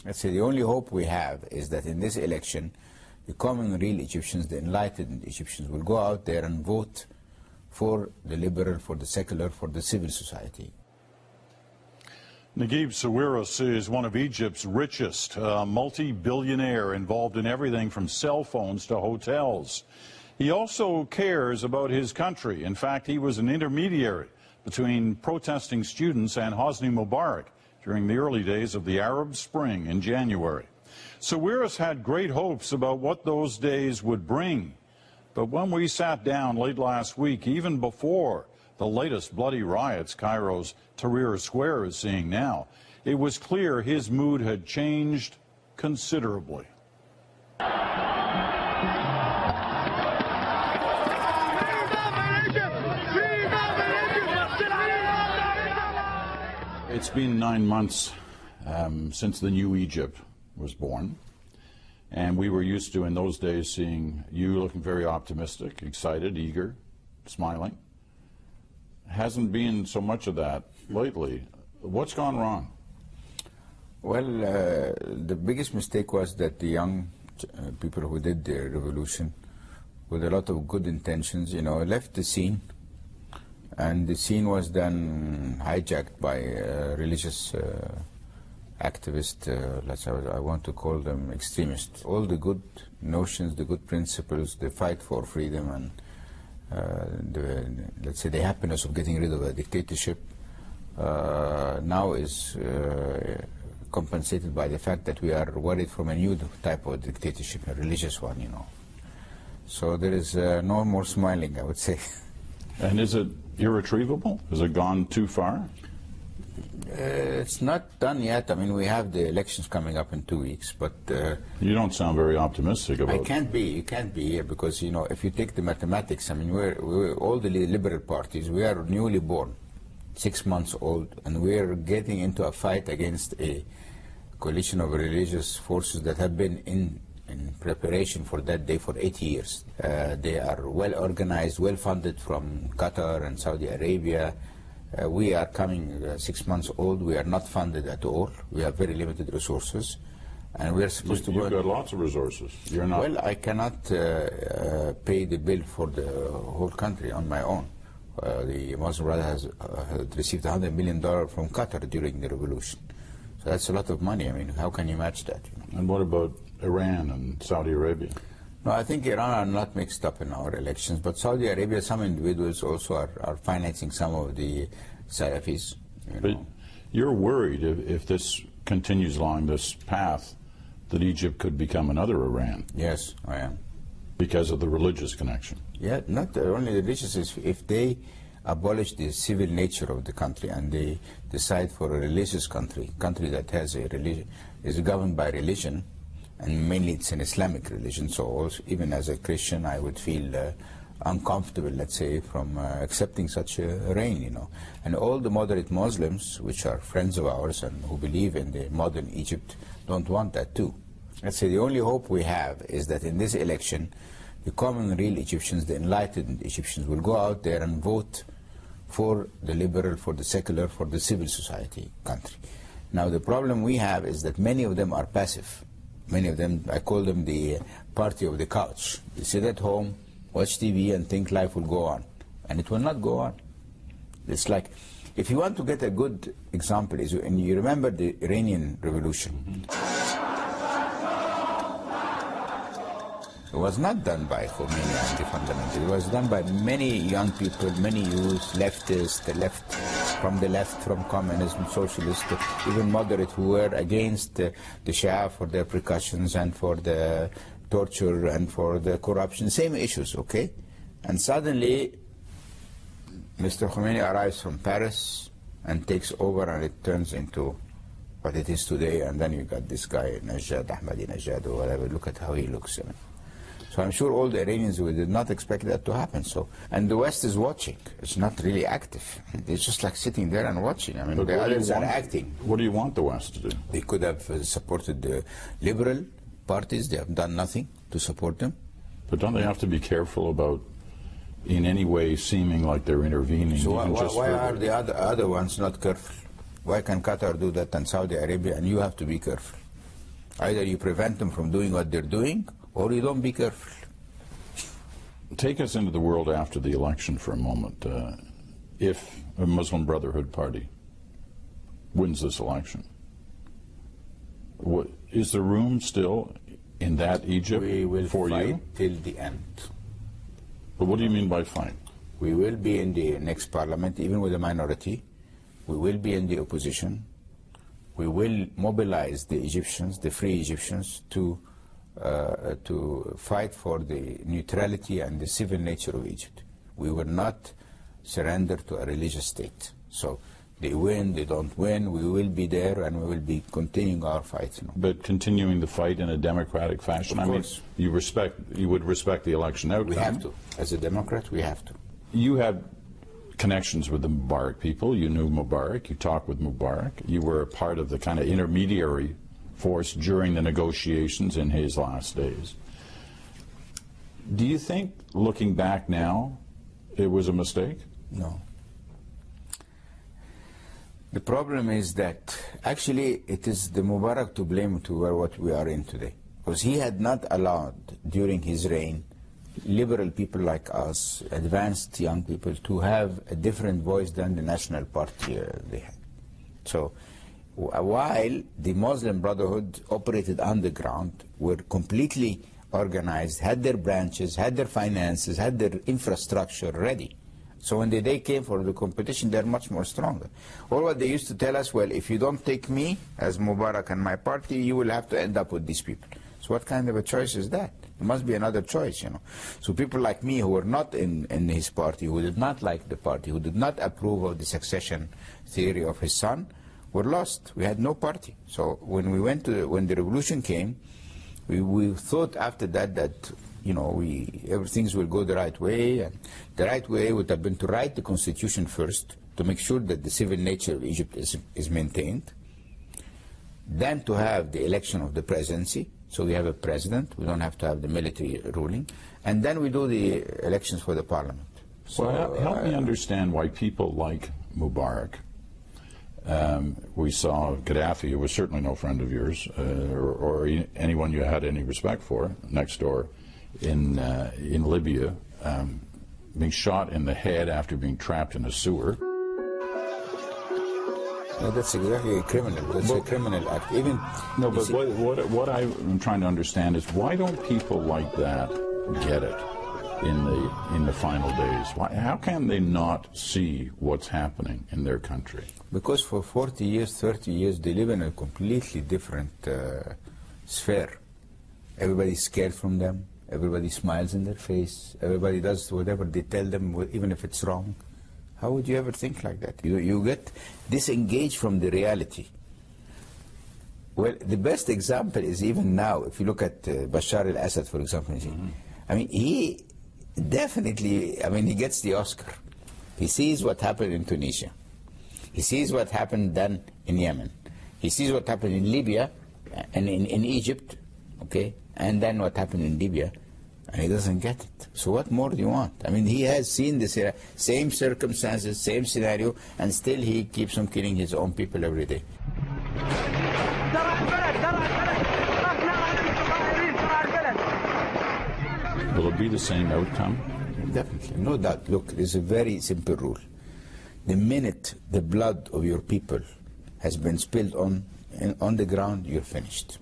Let's say the only hope we have is that in this election, the common real Egyptians, the enlightened Egyptians, will go out there and vote for the liberal, for the secular, for the civil society. Naguib Sawiris is one of Egypt's richest, multi-billionaire involved in everything from cell phones to hotels. He also cares about his country. In fact, he was an intermediary between protesting students and Hosni Mubarak during the early days of the Arab Spring in January. Sawiris had great hopes about what those days would bring. But when we sat down late last week, even before the latest bloody riots Cairo's Tahrir Square is seeing now, it was clear his mood had changed considerably. It's been 9 months since the new Egypt was born, and we were used to, in those days, seeing you looking very optimistic, excited, eager, smiling. Hasn't been so much of that lately. What's gone wrong? Well, the biggest mistake was that the young people who did the revolution, with a lot of good intentions, left the scene. And the scene was then hijacked by religious activists, I want to call them extremists. All the good notions, the good principles, the fight for freedom and let's say the happiness of getting rid of a dictatorship now is compensated by the fact that we are worried from a new type of dictatorship, a religious one, So there is no more smiling, I would say. And is it irretrievable? Has it gone too far? It's not done yet. I mean, we have the elections coming up in 2 weeks, but... you don't sound very optimistic about it. I can't be. You can't be here because, if you take the mathematics, I mean, we're all the liberal parties, we are newly born, 6 months old, and we're getting into a fight against a coalition of religious forces that have been in preparation for that day for 8 years. They are well organized, well funded from Qatar and Saudi Arabia. We are coming 6 months old. We are not funded at all. We have very limited resources, and we are supposed to go. You've got lots of resources. You're not. Well, I cannot pay the bill for the whole country on my own. The Muslim Brotherhood has received $100 million from Qatar during the revolution. So that's a lot of money. I mean, how can you match that? And what about Iran and Saudi Arabia? No, I think Iran are not mixed up in our elections, but Saudi Arabia, some individuals also are financing some of the Salafis. But you're worried if this continues along this path that Egypt could become another Iran. Yes, I am. Because of the religious connection. Yeah, not only the religious. If they abolish the civil nature of the country and they decide for a religious country that has a religion, is governed by religion, and mainly it's an Islamic religion, so also, even as a Christian I would feel uncomfortable, let's say, from accepting such a reign, And all the moderate Muslims, which are friends of ours and who believe in the modern Egypt, don't want that too. Let's say the only hope we have is that in this election, the common real Egyptians, the enlightened Egyptians, will go out there and vote for the liberal, for the secular, for the civil society country. Now the problem we have is that many of them are passive. Many of them, I call them the party of the couch. They sit at home, watch TV and think life will go on. And it will not go on. It's like, if you want to get a good example, and you remember the Iranian Revolution. It was not done by Khomeini and the fundamentalists. It was done by many young people, many youth, leftists, from the left, from communism, socialists, even moderate, who were against the Shia for their precautions and for the torture and for the corruption, same issues, okay? And suddenly, Mr. Khomeini arrives from Paris and takes over, and it turns into what it is today, and then you got this guy, Ahmadinejad, or whatever. Look at how he looks. So I'm sure all the Iranians did not expect that to happen. So, and the West is watching. It's not really active. It's just like sitting there and watching. I mean, the others are acting. What do you want the West to do? They could have supported the liberal parties. They have done nothing to support them. But don't they have to be careful about, in any way, seeming like they're intervening? So why are the other ones not careful? Why can Qatar do that and Saudi Arabia, and you have to be careful? Either you prevent them from doing what they're doing, or you don't be careful. Take us into the world after the election for a moment. If a Muslim Brotherhood party wins this election, is there room still in that Egypt for you? We will fight till the end. But what do you mean by fight? We will be in the next parliament, even with a minority. We will be in the opposition. We will mobilize the Egyptians, the free Egyptians, to fight for the neutrality and the civil nature of Egypt. We will not surrender to a religious state. So they win, they don't win, we will be there and we will be continuing our fight. But continuing the fight in a democratic fashion? Of course. I mean, you would respect the election outcome. We have to. As a Democrat, we have to. You had connections with the Mubarak people. You knew Mubarak. You talked with Mubarak. You were a part of the kind of intermediary force during the negotiations in his last days. Do you think, looking back now, it was a mistake? No. The problem is that actually it is the Mubarak to blame to what we are in today. Because he had not allowed, during his reign, liberal people like us, advanced young people, to have a different voice than the National Party they had. So while the Muslim Brotherhood operated underground, were completely organized, had their branches, had their finances, had their infrastructure ready. So when the day came for the competition, they're much more stronger. Or what they used to tell us, well, if you don't take me as Mubarak and my party, you will have to end up with these people. So what kind of a choice is that? There must be another choice, you know. So people like me who were not in his party, who did not like the party, who did not approve of the succession theory of his son, were lost. We had no party. So when we went to, when the revolution came, we thought after that, you know, everything will go the right way, and the right way would have been to write the constitution first, to make sure that the civil nature of Egypt is maintained, then to have the election of the presidency, so we have a president, we don't have to have the military ruling, and then we do the elections for the parliament. So, well, help me understand why people like Mubarak. We saw Gaddafi, who was certainly no friend of yours, or anyone you had any respect for, next door in Libya, being shot in the head after being trapped in a sewer. No, that's exactly a criminal. That's a criminal act. Even no, but what I'm trying to understand is why don't people like that get it in the final days? How can they not see what's happening in their country? Because for 40 years, 30 years, they live in a completely different sphere. Everybody's scared from them. Everybody smiles in their face. Everybody does whatever they tell them, even if it's wrong. How would you ever think like that? You get disengaged from the reality. Well, the best example is even now, if you look at Bashar al-Assad, for example. I mean, he definitely, he gets the Oscar. He sees what happened in Tunisia. He sees what happened then in Yemen. He sees what happened in Libya and in Egypt, okay? And then what happened in Libya, and he doesn't get it. So what more do you want? I mean, he has seen the same circumstances, same scenario, and still he keeps on killing his own people every day. Will it be the same outcome? Definitely, no doubt. Look, there's a very simple rule. The minute the blood of your people has been spilled on the ground, you're finished.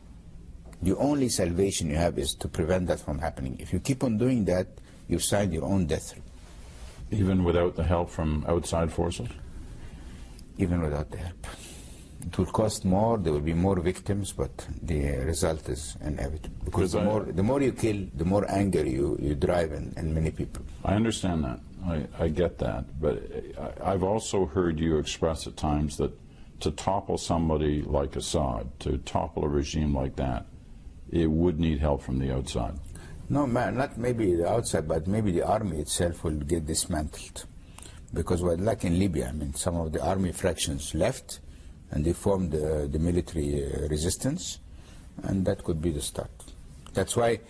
The only salvation you have is to prevent that from happening. If you keep on doing that, you've signed your own death. Even without the help from outside forces? Even without the help. It will cost more, there will be more victims, but the result is inevitable. Because the more you kill, the more anger you drive in many people. I understand that. I get that. But I've also heard you express at times that to topple somebody like Assad, to topple a regime like that, it would need help from the outside. No, not maybe the outside, but maybe the army itself will get dismantled. Because like in Libya, some of the army fractions left, and they formed the military resistance, and that could be the start. That's why,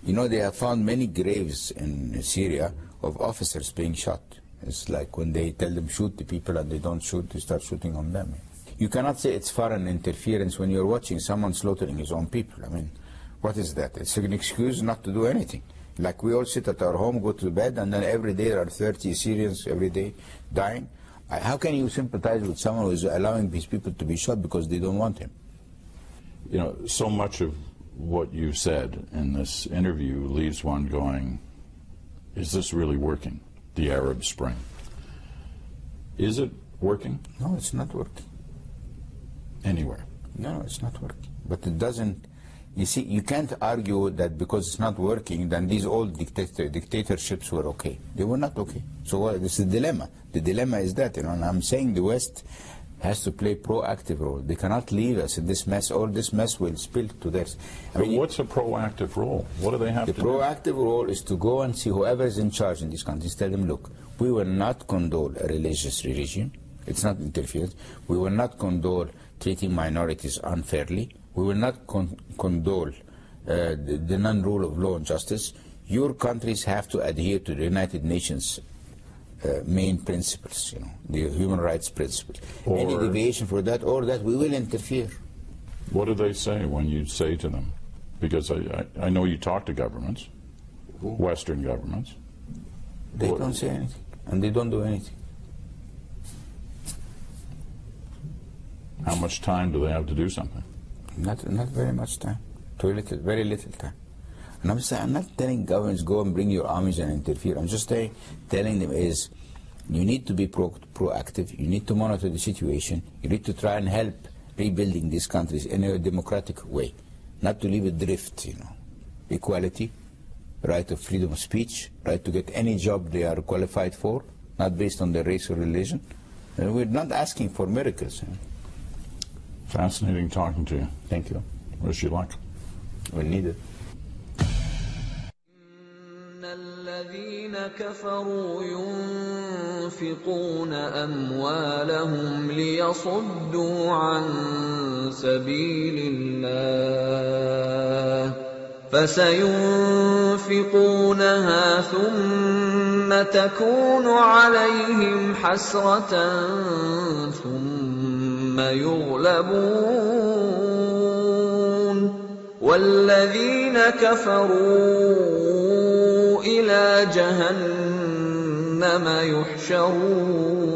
they have found many graves in Syria of officers being shot. It's like when they tell them shoot the people and they don't shoot, they start shooting on them. You cannot say it's foreign interference when you're watching someone slaughtering his own people. I mean, what is that? It's an excuse not to do anything. Like we all sit at our home, go to bed, and then every day there are 30 Syrians every day dying. How can you sympathize with someone who is allowing these people to be shot because they don't want him? You know, so much of what you said in this interview leaves one going, is this really working, the Arab Spring? Is it working? No, it's not working. Anywhere? No, it's not working. But it doesn't, you see, you can't argue that because it's not working, then these old dictatorships were okay. They were not okay. So this is the dilemma. The dilemma is that, you know, and I'm saying the West has to play proactive role. They cannot leave us in this mess. All this mess will spill to theirs. But what's a proactive role? What do they have to do? The proactive role is to go and see whoever is in charge in these countries, tell them, look, we will not condone a religious regime. It's not interference. We will not condone treating minorities unfairly. We will not condone the non-rule of law and justice. Your countries have to adhere to the United Nations main principles, you know, the human rights principles. Any deviation for that or that, we will interfere. What do they say when you say to them? Because I know you talk to governments, Western governments. They don't say anything, and they don't do anything. How much time do they have to do something? Not very much time. Too little, very little time. And I'm not telling governments go and bring your armies and interfere. I'm just telling them is you need to be proactive. You need to monitor the situation. You need to try and help rebuilding these countries in a democratic way, not to leave it drift. You know, equality, right of freedom of speech, right to get any job they are qualified for, not based on their race or religion. And we're not asking for miracles. You know. Fascinating talking to you. Thank you. Wish you luck. We need it. الذين كفروا ينفقون أموالهم ليصدوا عن سبيل الله فسينفقونها ثم تكون عليهم حسرة ثم يغلبون والذين كفروا إلى جهنم يحشرون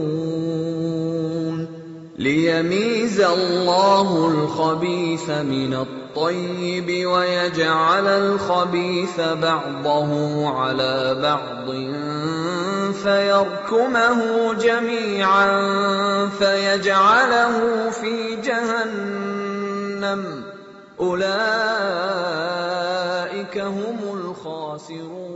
ليميز الله الخبيث من الطيب ويجعل الخبيث بعضه على بعض فيركمه جميعا فيجعله في جهنم أولئك هم الخاسرون